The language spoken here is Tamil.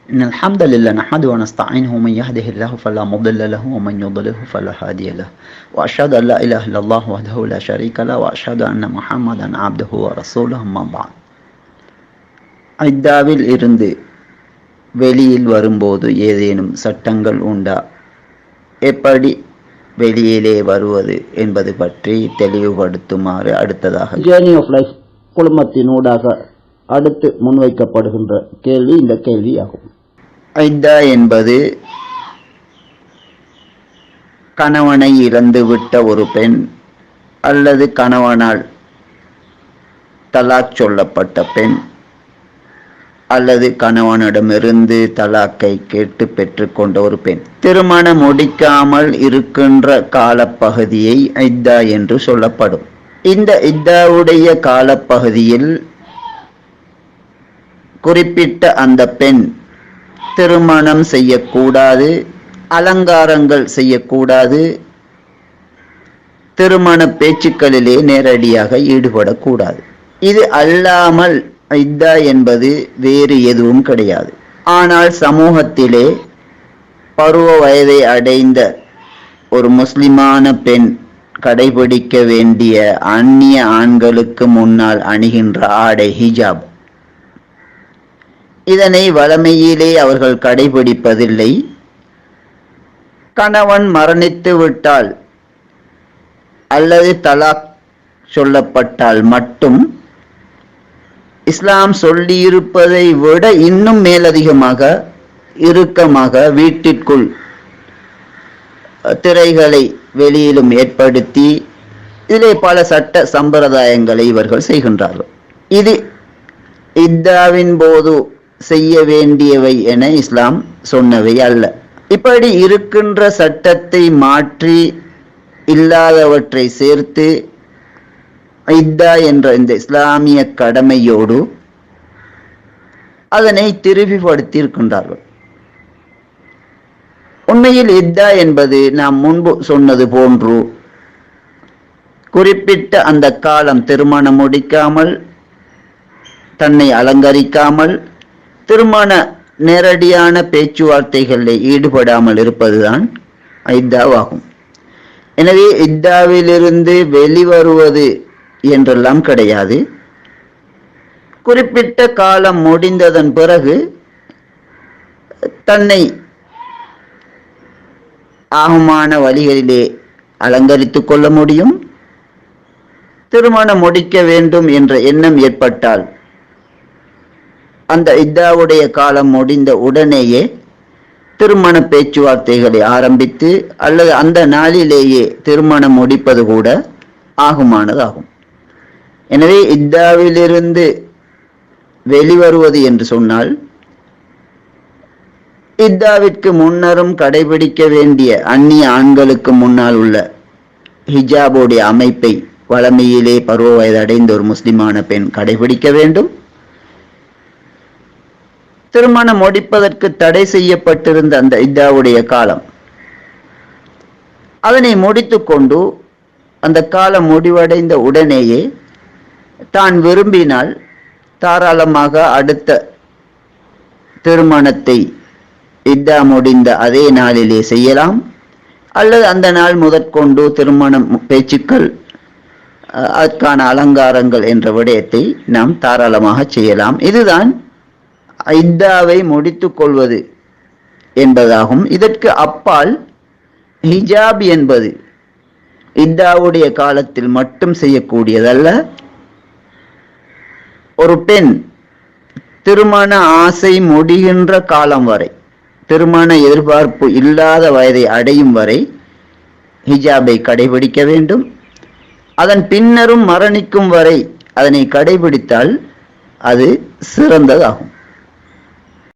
إن الحمد لله نحمده ونستعينه من يهده الله فلا مضل له ومن يضلله فلا هادي له وأشهد أن لا إله إلا الله وحده لا شريك له وأشهد أن محمدا عبده ورسوله أما بعد. ஐத்தாவில் இருந்து வெளியில் வரும்போது ஏதேனும் சட்டங்கள் உண்டா? எப்படி வெளியிலே வருவது என்பது பற்றி தெளிவுபடுத்துமாறு அடுத்ததாக ஜேர்னி ஆஃப் லைஃப் குழுமத்தினூடாக அடுத்து முன்வைக்கப்படுகின்ற கேள்வி இந்த கேள்வியாகும். ஐத்தா என்பது கணவனை இழந்துவிட்ட ஒரு பெண் அல்லது கணவனால் தலாக் சொல்லப்பட்ட பெண் அல்லது கணவனிடமிருந்து தலாக்கை கேட்டு பெற்றுக்கொண்ட ஒரு பெண் திருமணம் முடிக்காமல் இருக்கின்ற காலப்பகுதியை ஐத்தா என்று சொல்லப்படும். இந்த இத்தாவுடைய காலப்பகுதியில் குறிப்பிட்ட அந்த பெண் திருமணம் செய்யக்கூடாது, அலங்காரங்கள் செய்யக்கூடாது, திருமண பேச்சுக்களிலே நேரடியாக ஈடுபடக்கூடாது. இது அல்லாமல் இத்தா என்பது வேறு எதுவும் கிடையாது. ஆனால் சமூகத்திலே பருவ வயதை அடைந்த ஒரு முஸ்லிமான பெண் கடைபிடிக்க வேண்டிய அந்நிய ஆண்களுக்கு முன்னால் அணிகின்ற ஆடை ஹிஜாப், இதனை வளமையிலே அவர்கள் கடைபிடிப்பதில்லை. கணவன் மரணித்து விட்டால் அல்லது தலாக் சொல்லப்பட்டால் மட்டும் இஸ்லாம் சொல்லியிருப்பதை விட இன்னும் மேலதிகமாக இறுக்கமாக வீட்டிற்குள் திரைகளை வெளியிலும் ஏற்படுத்தி இதிலே பல சட்ட சம்பிரதாயங்களை இவர்கள் செய்கின்றார்கள். இது இத்தாவின் போது செய்ய வேண்டியவை என இஸ்லாம் சொன்னவை அல்ல. இப்படி இருக்கின்ற சட்டத்தை மாற்றி இல்லாதவற்றை சேர்த்து இத்தா என்ற இந்த இஸ்லாமிய கடமையோடு அதனை திருப்பிப்படுத்தி இருக்கின்றார்கள். உண்மையில் இத்தா என்பது நாம் முன்பு சொன்னது போன்று குறிப்பிட்ட அந்த காலம் திருமணம் முடிக்காமல், தன்னை அலங்கரிக்காமல், திருமண நேரடியான பேச்சுவார்த்தைகளில் ஈடுபடாமல் இருப்பதுதான் இத்தாவாகும். எனவே இத்தாவிலிருந்து வெளிவருவது என்றெல்லாம் கிடையாது. குறிப்பிட்ட காலம் முடிந்ததன் பிறகு தன்னை ஆகுமான வழிகளிலே அலங்கரித்துக் கொள்ள முடியும். திருமணம் முடிக்க வேண்டும் என்ற எண்ணம் ஏற்பட்டால் அந்த இத்தாவுடைய காலம் முடிந்த உடனேயே திருமண பேச்சுவார்த்தைகளை ஆரம்பித்து அல்லது அந்த நாளிலேயே திருமணம் முடிப்பது கூட ஆகுமானதாகும். எனவே இத்தாவிலிருந்து வெளிவருவது என்று சொன்னால் இத்தாவிற்கு முன்னரும் கடைபிடிக்க வேண்டிய அந்நிய ஆண்களுக்கு முன்னால் உள்ள ஹிஜாபுடைய அமைப்பை வளமையிலே பருவ வயது அடைந்த ஒரு முஸ்லிமான பெண் கடைபிடிக்க வேண்டும். திருமணம் முடிப்பதற்கு தடை செய்யப்பட்டிருந்த அந்த இத்தாவுடைய காலம், அதனை முடித்துக்கொண்டு அந்த காலம் முடிவடைந்த உடனேயே தான் விரும்பினால் தாராளமாக அடுத்த திருமணத்தை இத்தா முடிந்த அதே நாளிலே செய்யலாம். அல்லது அந்த நாள் முதற்கொண்டு திருமணம் பேச்சுக்கள், அதற்கான அலங்காரங்கள் என்ற விடயத்தை நாம் தாராளமாக செய்யலாம். இதுதான் இத்தாவை முடித்துக் கொள்வது என்பதாகும். இதற்கு அப்பால் ஹிஜாப் என்பது இத்தாவுடைய காலத்தில் மட்டும் செய்யக்கூடியதல்ல. ஒரு பெண் திருமண ஆசை முடிகின்ற காலம் வரை, திருமண எதிர்பார்ப்பு இல்லாத வயதை அடையும் வரை ஹிஜாபை கடைபிடிக்க வேண்டும். அதன் பின்னரும் மரணிக்கும் வரை அதனை கடைபிடித்தால் அது சிறந்ததாகும்.